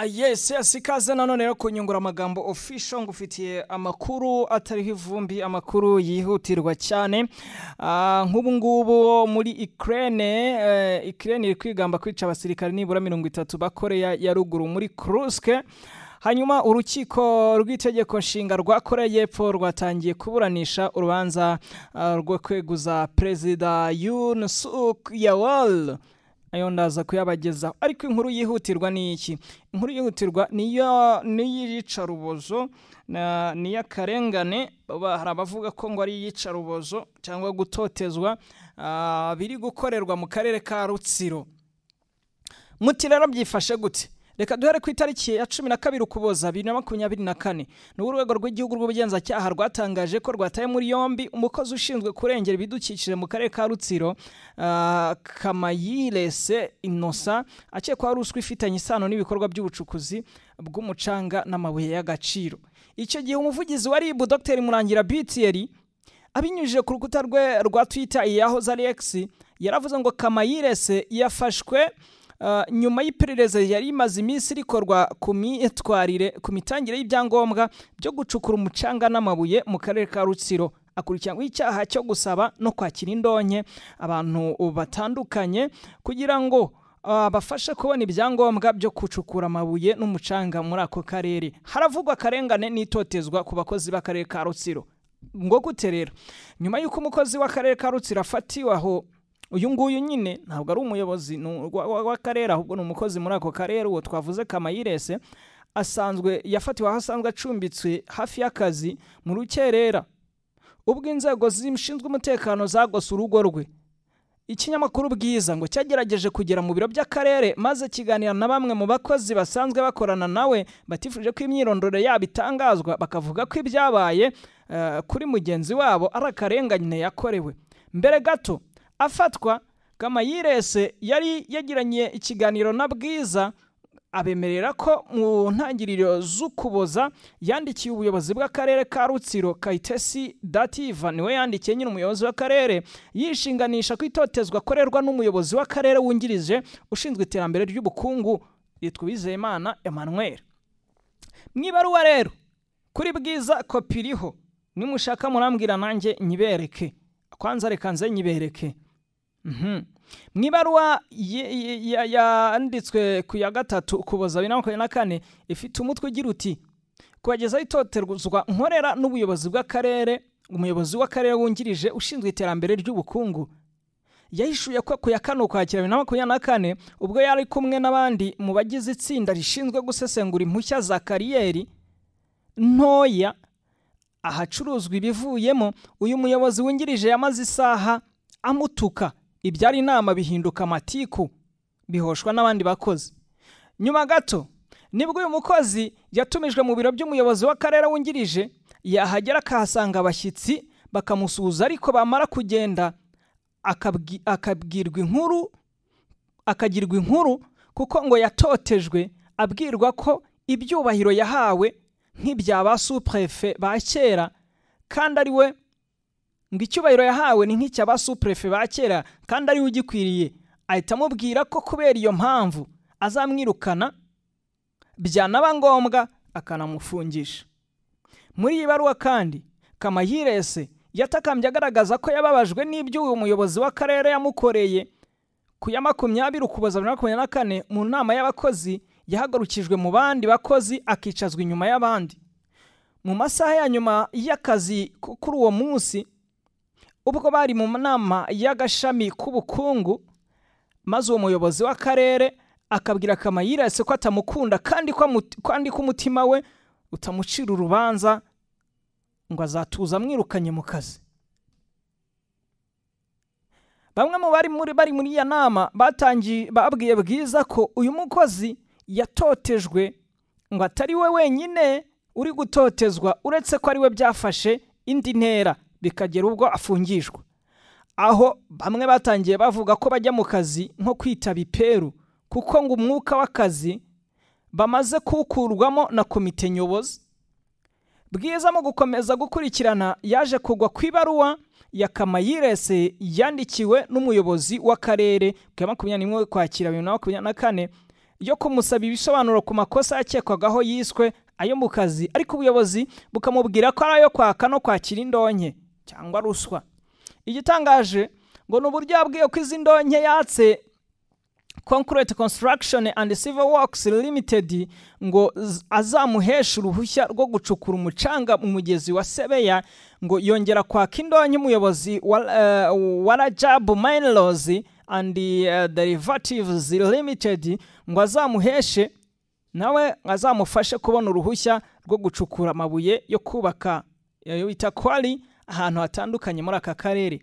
Yes, ikaze nanone rero kunyungura amagambo official ngufitiye amakuru atariho ivumbi, amakuru yihutirwa cyane. Nk'ubu ngubu muri Ukraine iri kwigamba kwica abasirikare nibura 30 ba Korea ya ruguru muri Kursk. Hanyuma urukiko rw'itegeko nshinga rwa Korea y'Epfo rwatangiye kuburanisha urubanza rwo kweguza Perezida Yoon Suk Yeol. Ayo ndaza kuyabagezaho, ariko inkuru yihutirwa ni iki? Inkuru yihutirwa ni yicarubozo ni yakarengane. Hari abavuga ko ngo ari yicarubozo cyangwa gutotezwa biri gukorerwa mu karere ka Rutsiro. Muti rero byifashe gute? Reka duhere ku itariki ya 12 Ukuboza 2024 n'urwego rw'igihugu rw'ubugenzacyaha rwatangaje ko rwataye muri yombi umukozi ushinzwe kurengera ibidukikije mu karere ka Rutsiro, Kamayirese Innocent, akekwaho ruswa ifitanye isano n'ibikorwa by'ubucukuzi bw'umucanga n'amabuye y'agaciro. Icyo gihe umuvugizi wa RIB Dr Murangira Bitieri abinyujije ku rukuta rwe rwa Twitter yahoze ari X yaravuze ngo Kamayirese yafashwe nyuma y'iperereza yari imaze iminsi rikorwa ku mitangire y'ibyangombwa byo gucukura umucanga n'amabuye mu karere ka Rutsiro. Akurikiranweho icyaha cyo gusaba no kwakira indonke abantu batandukanye kugira ngo bafashe kubona ibyangombwa byo gucukura amabuye n'umucanga muri ako karere. Haravugwa akarengane n'itotezwa ku bakozi b'akarere ka Rutsiro. Ngo gute rero? Nyuma y'uko umukozi w'akarere ka Rutsiro afatiwe aho, uyu nguyu nyine ntabwo ari umuyobozi w'akarere ahubwo ni umukozi muri ako karere, uwo twavuze Kamayirese, yafatiwe aho asanzwe acumbitswe hafi y'akazi mu rukerera ubwo inzego zishinzwe umutekano zagose urugo rwe. Ikinyamakuru Bwiza ngo cyagerageje kugera mu biro by'akarere maze kiganira na bamwe mu bakozi basanzwe bakorana nawe batifuje ko imyirondoro yabo itangazwa, bakavuga ko ibyabaye kuri mugenzi wabo ari akarengane yakorewe. Mbere gato afatwa, Kamayirese yari yagiranye ikiganiro na Bwiza abemerera ko mu ntangiriro z'Ukuboza yandikiye ubuyobozi bw'akarere ka Rutsiro. Kayitesi Dativa niwe yandikiye nyine umuyobozi w'akarere yishinganisha ko itotezwa akorerwa n'umuyobozi w'akarere wungirije ushinzwe iterambere ry'ubukungu yitwa Uwizeyimana Emmanuel. Mwibaruwa rero kuri Bwiza kopi iriho, nimushaka murambwira nanjye nyibereke. Kwanza reka nze nyibereke. Mwibaruwa yanditswe ku ya 3 Ukuboza 2024 ifite umutwe ugira uti kubagezaho itoterwa nkorera n'ubuyobozi bw'akarere. Umuyobozi w'akarere wungirije ushinzwe iterambere ry'ubukungu yahishuye ko ku ya 5 Ukwakira 2024 ubwo yari kumwe n'abandi mu bagize itsinda rishinzwe gusesengura impushya za kariyeri ntoya ahacuruzwa ibivuyemo, uyu muyobozi wungirije yamaze isaha amutuka. Ibyari inama bihinduka amatiku bihoshwa n'abandi bakozi. Nyuma gato nibwo uyu mukozi yatumijwe mu biro by'umuyobozi w'akarere wungirije, yahagera akahasanga abashyitsi bakamusuhuza, ariko bamara kugenda akagirwa inkuru kuko ngo yatotejwe, abwirwa ko ibyubahiro yahawe nk'ibya ba sous-préfet ba kera kandi ari we ngo icyubahiro yahawe ni nk'icya ba sous-préfet ba kera kandi ari ugikwiriye. Ahita amubwira ko kubera iyo mpamvu azamwirukana, byanaba ngombwa akanamufungisha. Muri iyi baruwa kandi Kamayirese yatakambye agaragaza ko yababajwe n'ibyo uyu muyobozi w'akarere yamukoreye. Ku ya 20 Ukuboza 2024 mu nama y'abakozi yahagarukijwe mu bandi bakozi akicazwa inyuma y'abandi. Mu masaha ya nyuma y'akazi kuri uwo munsi, ubwo bari mu nama y'agashami k'ubukungu, maze uwo muyobozi w'akarere akabwira Kamayirese ko atamukunda kandi ko umutima we utamucira urubanza ngo azatuza amwirukanye mu kazi. Bamwe mu bari muri ya nama babwiye Bwiza ko uyu mukozi yatotejwe, ngo atari we wenyine uri gutotezwa, uretse ko ari we byafashe indi ntera bikagera ubwo afungishwa. Aho bamwe batangiye bavuga ko bajya mu kazi nko kwitaba iperu, kuko ngo umwuka w'akazi bamaze kuwukurwamo na komite nyobozi. Bwiza mu gukomeza gukurikirana yaje kugwa ku ibaruwa ya Kamayirese yandikiwe n'umuyobozi w'akarere ku ya 21 Ukwakira 2024 yo kumusaba ibisobanuro ku makosa yakekwagaho yiswe ayo mu kazi, ariko ubuyobozi bukamubwira ko ari ayo kwaka no kwakira indonke cyangwa ruswa. Igitangaje ngo ni uburyo yabwiye ko izi ndonke yatse Concrete Construction and Civil Works Limited ngo azamuhesha uruhushya rwo gucukura umucanga mu mugezi wa Sebeya, ngo yongera kwaka indonke umuyobozi wa Rajab Minerals and Derivatives Limited ngo azamuheshe nawe azamufashe kubona uruhushya rwo gucukura amabuye yo kubaka yo bita quarry ahantu hatandukanye muri aka karere.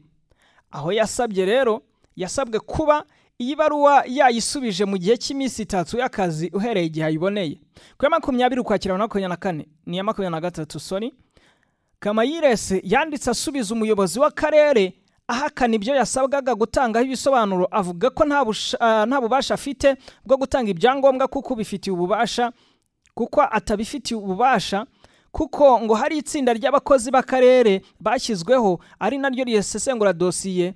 Aho yasabwe kuba iyi baruwa yayisubije mu gihe cy'iminsi 3 y'akazi uhereye igihe ayiboneye. Kuri 20 Ukwakira 2024 ni ya 23 Kamayirese yanditse asubiza umuyobozi w'akarere ahakana ibyo yasabwaga gutangaho ibisobanuro, avuga ko nta bubasha afite bwo gutanga ibyangombwa kuko bifitiye ububasha kuko atabifitiye ububasha, kuko ngo hari itsinda ry'abakozi b'akarere bashyizweho ari naryo risesengura dosiye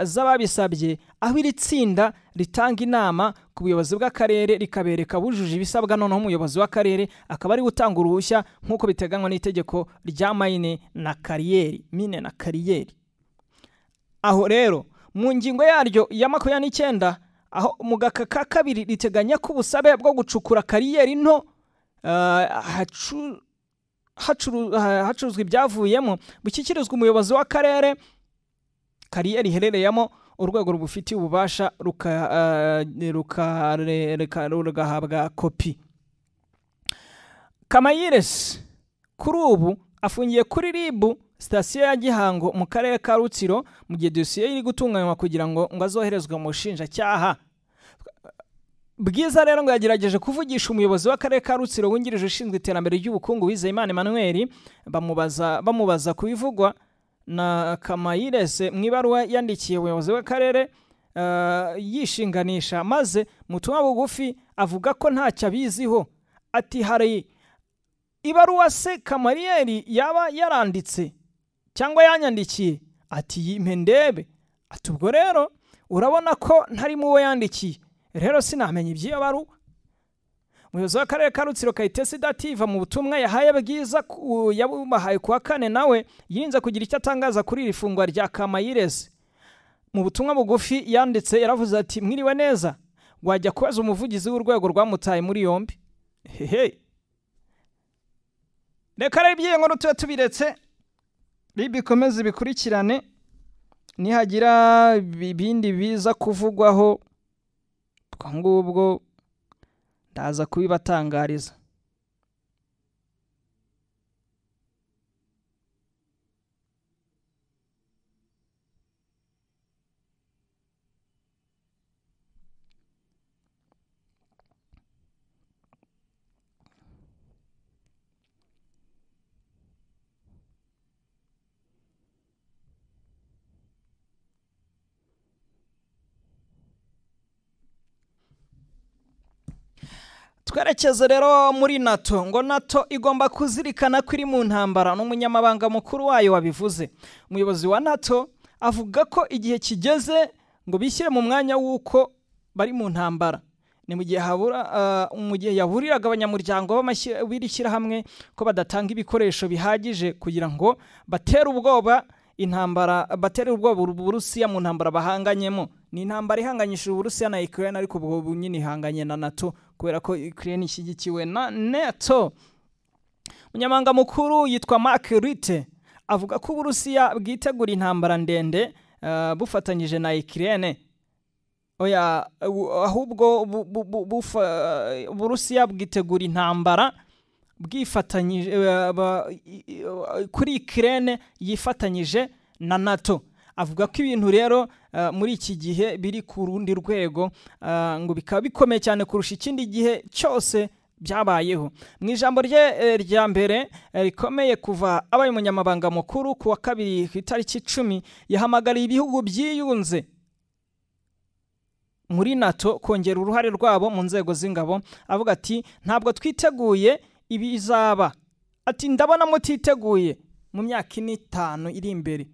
z'ababisabye, aho iri tsinda ritanga inama ku buyobozi bw'akarere rikabereka bujuje ibisabwa, noneho umuyobozi w'akarere akaba ari gutanga uruhushya nk'uko biteganywa n'itegeko rya mine na kariyeri. Aho rero mu ngingo yaryo ya 29 aho mu gaka ka kabiri riteganya ko ubusabe bwo gucukura kariyeri nto hacuruzwa ibyavuyemo bushyikirizwa umuyobozi w'akarere kariyeri iherereyemo, urwego rubufitiye ububasha rugahabwa kopi. Kamayirese kuri ubu afungiye kuri RIB sitasiyo ya Gihango mu karere ka Rutsiro, mu gihe dosiye iri gutunganywa kugira ngo azoherezwe mu bushinjacyaha. Bwiza rero ngo yagerageje kuvugisha umuyobozi w'akarere ka Rutsiro wungirije ushinzwe iterambere ry'ubukungu Uwizeyimana Emmanuel bamubaza kubivugwa na Kamayirese mu ibaruwa yandikiye ubuyobozi w'akarere yishinganisha, maze mu butumwa bugufi avuga ko ntacyo abiziho. Ati hari ibaruwa se Kamayirese yaba yaranditse cyangwa yanyandikiye? Ati yimpe ndebe. Ati ubwo rero urabona ko ntari mu we yandikiye, rero sinamenye iby'iyo baruwa. Umuyobozi w'akarere ka Rutsiro Kayitesi Dativa mu butumwa yahaye Bwiza yabubahaye kuwa 4 nawe yirinze kugira icyo atangaza kuri iri fungwa rya Kamayirese. Mu butumwa bugufi yanditse yaravuze ati mwiriwe neza, wajya kubaza umuvugizi w'urwego rwamutaye muri yombi. Reka rero ibyiye ngo tube tubiretse bikomeze bikurikirane, nihagira ibindi biza kuvugwaho ngubwo ndaza kubibatangariza. Twerekeze rero muri NATO. Ngo NATO igomba kuzirikana ko iri mu ntambara, n'umunyamabanga mukuru wayo wabivuze. Umuyobozi wa NATO avuga ko igihe kigeze ngo bishyire mu mwanya w'uko bari mu ntambara. Ni mu gihe yaburiraga abanyamuryango b'ishyira hamwe ko badatanga ibikoresho bihagije kugira ngo batere ubwoba Uburusiya mu ntambara bahanganyemo. Ni intambara ihanganyishije Uburusiya na Ukraine, ariko ubwo nyine ihanganye na NATO kubera ko Ukraine ishyigikiwe na NATO. Umunyamabanga mukuru yitwa Mark Rutte avuga ko Uburusiya bwitegura intambara ndende bufatanyije na Ukraine. Ahubwo Uburusiya bwitegura intambara bwifatanyije kuri Ukraine yifatanyije na NATO. Avuga ko ibintu rero muri iki gihe biri ku rundi rwego, ngo bikaba bikomeye cyane kurusha ikindi gihe cyose byabayeho. Mu ijambo rye rya mbere rikomeye kuva abaye umunyamabanga mukuru ku wa 2 ku itariki 10 yahamagariye ibihugu byiyunze muri NATO kongera uruhare rwabo mu nzego z'ingabo. Avuga ati ntabwo twiteguye ibizaba. Ati ndabona mutiteguye mu myaka 5 iri imbere.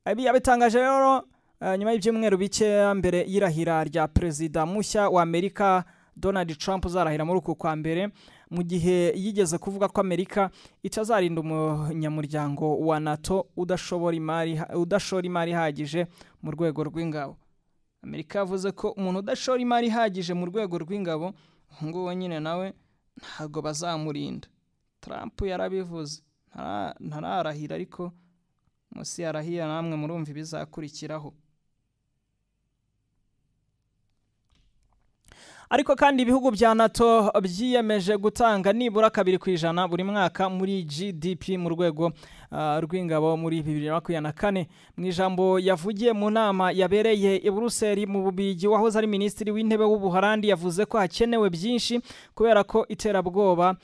Yabitangaje rero nyuma y'ibyumweru bike mbere y'irahira rya Perezida mushya wa Amerika Donald Trump uzarahira muri uku kwa mbere, mu gihe yigeze kuvuga ko Amerika itazarinda umunyamuryango wa NATO udashora imari ihagije mu rwego rw'ingabo. Amerika yavuze ko umuntu udashora imari ihagije mu rwego rw'ingabo nguwo nyine nawe ntago bazamurinda. Trump yarabivuze, ntararahira ariko musi yarahira namwe murumva ibizakurikiraho. Ariko kandi ibihugu bya NATO byiyemeje gutanga nibura 2% buri mwaka muri GDP mu rwego rw'ingabo muri 2024. Mu ijambo yavugiye mu nama yabereye i Buruseli mu Bubigi, wahoze ari minisitiri w'intebe w'Ubuholandi yavuze ko hakenewe byinshi kubera ko iterabwoba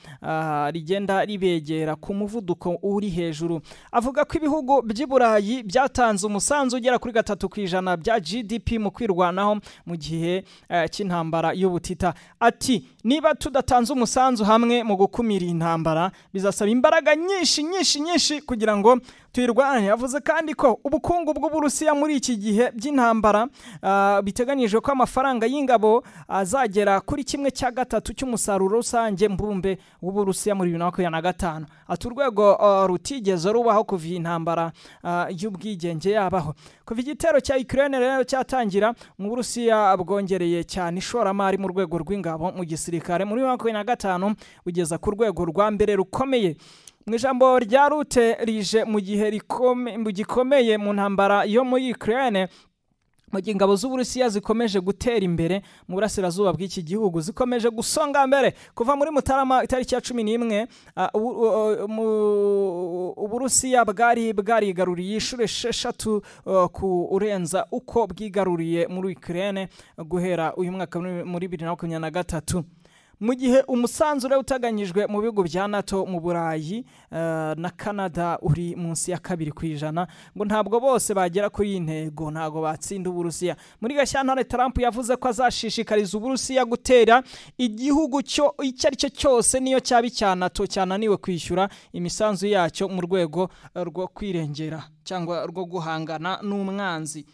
rigenda ribegera ku muvuduko uri hejuru. Avuga ko ibihugu by'i Burayi byatanze umusanzu ugera kuri 3% bya GDP mu kwirwanaho mu gihe cy'intambara y'ubutita. Ati niba tudatanze umusanzu hamwe mu gukumira intambara bizasaba imbaraga nyinshi kugira ngo tuyirwanye. Yavuze kandi ko ubukungu bw'Uburusiya muri iki gihe by'intambara biteganyijwe ko amafaranga y'ingabo azagera kuri 1/3 cy'umusaruro rusange mbumbe w'Uburusiya muri 2025. Ati urwego rutigeze rubaho kuva intambara y'ubwigenge yabaho. Kuva igitero cya Ukraine rero cyatangira, mu Burusiya bwongereye cyane ishoramari mu rwego rw'ingabo mu gisirikare muri 2025 ugeza ku rwego rwa mbere rukomeye. Mu ijambo rya Rute rije mu gihe gikomeye mu ntambara yo muri Ukraine, mu gihe ingabo z'Uburusiya zikomeje gutera imbere mu burasirazuba bw'iki gihugu, zikomeje gusonga mbere. Kuva muri Mutarama itariki ya 11 Uburusiya bwarigaruriye inshuro 6 kurenza uko bwigaruriye muri Ukraine guhera uyu mwaka muri 2023. Mu gihe umusanzu ure utaganyijwe mu bihugu bya NATO mu Burayi na Canada uri munsi ya 2%, ngo ntabwo bose bagera kuri intego, ntabwo batsinda Uburusiya. Muri Gashyantare Trump yavuze ko azashishikariza Uburusiya gutera igihugu icyo ari cyo cyose niyo cyaba icya NATO cyananiwe kwishyura imisanzu yacyo mu rwego rwo kwirengera cyangwa rwo guhangana n'umwanzi.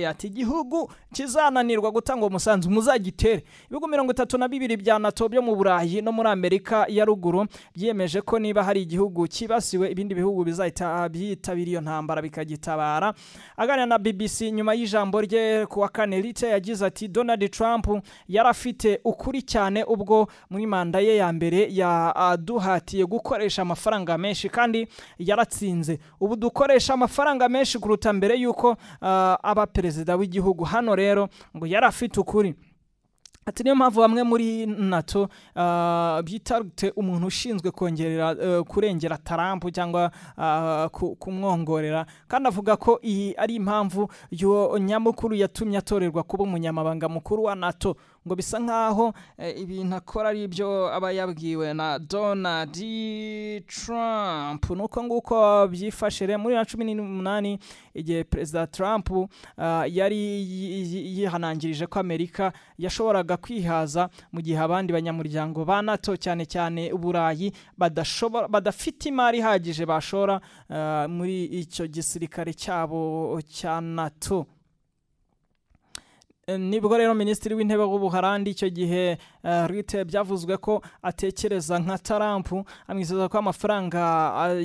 Ati igihugu kizananirwa gutanga umusanzu muzagitere. Ibihugu 32 bya NATO byo mu Burayi no muri Amerika ya ruguru byiyemeje ko niba hari igihugu kibasiwe ibindi bihugu bizahita byitabira iyo ntambara bikagitabara. Aganira na BBC nyuma y'ijambo rye ku wa kane, Rite yagize ati Donald Trump yarafite ukuri cyane ubwo muri manda ye ya mbere yaduhatiye gukoresha amafaranga menshi kandi yaratsinze. Ubu dukoresha amafaranga menshi kuruta mbere yuko perezida w'igihugu. Hano rero ngo yarafite ukuri. Ati niyo mpamvu bamwe muri NATO bitarute umuntu ushinzwe kurengera Trump cyangwa kumwongorera, kandi avuga ko iyi ari impamvu yo nyamukuru yatumye atorerwa kuba umunyamabanga mukuru wa NATO. Ngo bisa nkaho ibintu akora ari byo aba yabwiwe na Donald Trump. Nuko nguko byifashe muri 2018 igihe Perezida Trump yari yihanangirije ko Amerika yashoboraga kwihaza mu gihe abandi banyamuryango ba NATO cyane cyane Uburayi badafite imari ihagije bashora muri icyo gisirikare cyabo cya NATO. Nibwo rero minisitiri w'intebe w'Ubuholandi icyo gihe Rite byavuzwe ko atekereza nka Trump, amwizeza ko amafaranga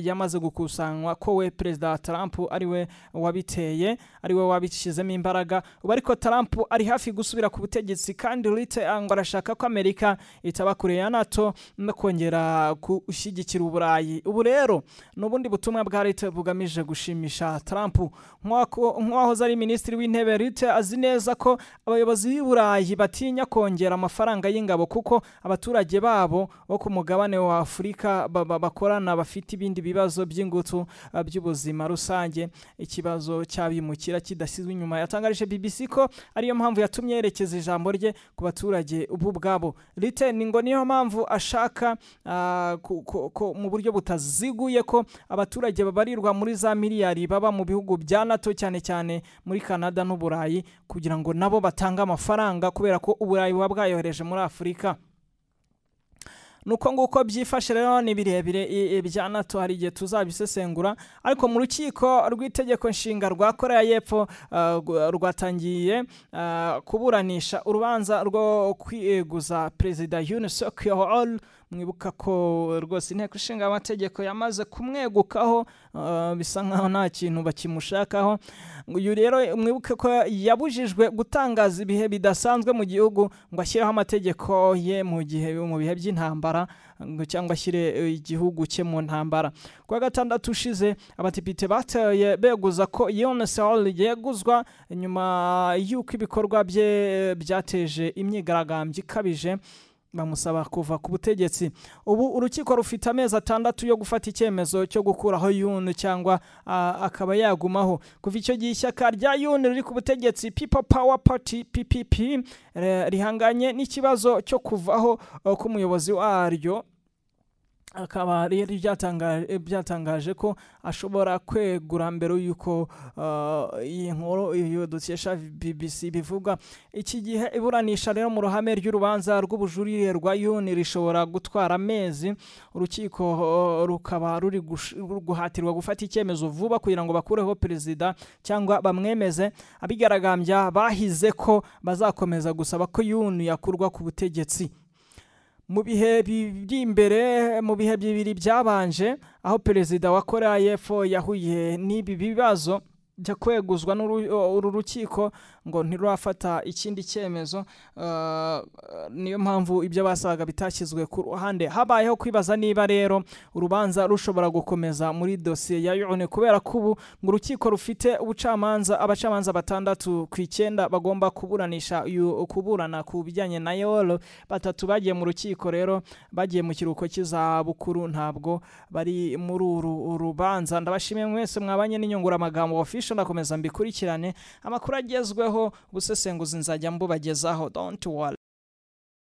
yamaze gukusanywa ko we Perezida Trump ariwe wabiteye, ariwe wabishizemo imbaraga. Ubu ariko Trump ari hafi gusubira ku butegetsi, kandi Rite ngo arashaka ko Amerika itaba kure ya NATO no kongera gushyigikira Uburayi. Ubu rero n'ubundi butumwa bwa Rite bugamije gushimisha Trump. Nk'uwahoze ari minisitiri w'intebe, Rite azi neza ko abayobozi b'Uburayi batinya kongera amafaranga y'ingabo kuko abaturage babo bo ku mugabane wa Afurika bakorana bafite ibindi bibazo by'ingutu by'ubuzima rusange. Ikibazo cyabimukira kidasizwe inyuma. Yatangarije BBC ko ariyo mpamvu yatumye yerekeza ijambo rye ku baturage ubu bwabo. Rite ngo niyo mpamvu ashaka mu buryo butaziguye ko abaturage babarirwa muri za miliyari baba mu bihugu bya NATO cyane cyane muri Canada n'Uburayi kugira ngo nabo batanga amafaranga kubera ko Uburayi buba bwayohereje muri Afurika. nuko nguko byifashe rero ni birebire bya NATO hari igihe tuzabisesengura ariko mu rukiko rw'itegeko nshinga rwa Korea y'Epfo rwatangiye kuburanisha urubanza rwo kweguza Perezida Yoon Suk Yeol. Mwibuka ko rwose inteko ishinga amategeko yamaze kumwegukaho bisa nkaho nta kintu bakimushakaho. Uyu rero mwibuke ko yabujijwe gutangaza ibihe bidasanzwe mu gihugu ngo ashyiraho amategeko ye mu bihe by'intambara cyangwa ashyire igihugu cye mu ntambara. Kwa gatandatu ushize abatipite bataye beguza ko Yoon Seol yeguzwa nyuma y'uko ibikorwa bye byateje imyigaragambyo ikabije bamusaba kuva ku butegetsi. Ubu urukiko rufite amezi 6 yo gufata icyemezo cyo gukuraho Yoon cyangwa akaba yagumaho. Kuva icyo gihe ishyaka rya Yoon riri ku butegetsi People Power Party PPP rihanganye n'ikibazo cyo kuvaho k'umuyobozi waryo, akaba rero byatangaje ko ashobora kwegura mbere y'uko iyi nkuru iyo dukesha BBC bivuga. Iki gihe iburanisha rero mu ruhame ry'urubanza rw'ubujurire rwa Yoon rishobora gutwara amezi. Urukiko rukaba ruri guhatirwa gufata icyemezo vuba kugira ngo bakureho perezida cyangwa bamwemeze. Abigaragambya bahize ko bazakomeza gusaba ko Yoon yakurwa ku butegetsi. Mu bihe biri imbere mu bihe bibiri byabanje aho perezida wa Korea y'Epfo yahuye n'ibi bibazo byo kweguzwa n'uru rukiko ngo ntirafata ikindi cyemezo, niyo mpamvu ibyo basaga bitashyizwe ku ruhande. Habayeho kwibaza niba rero urubanza rushobora gukomeza muri dosiye ya Yoon kubera ko ubu ngo urukiko rufite abacamanza 6 bagomba kuburana ku bijyanye na Yoon. 3 bagiye mu rukiko rero bagiye mu kiruhuko cy'izabukuru ntabwo bari muri uru rubanza. Ndabashimiye mwese mwabanye n'inyungura amagambo official. Ndakomeza mbikurikirane amakuru agezweho ubusesenguzi nzajya mbubagezaho. Don't worry.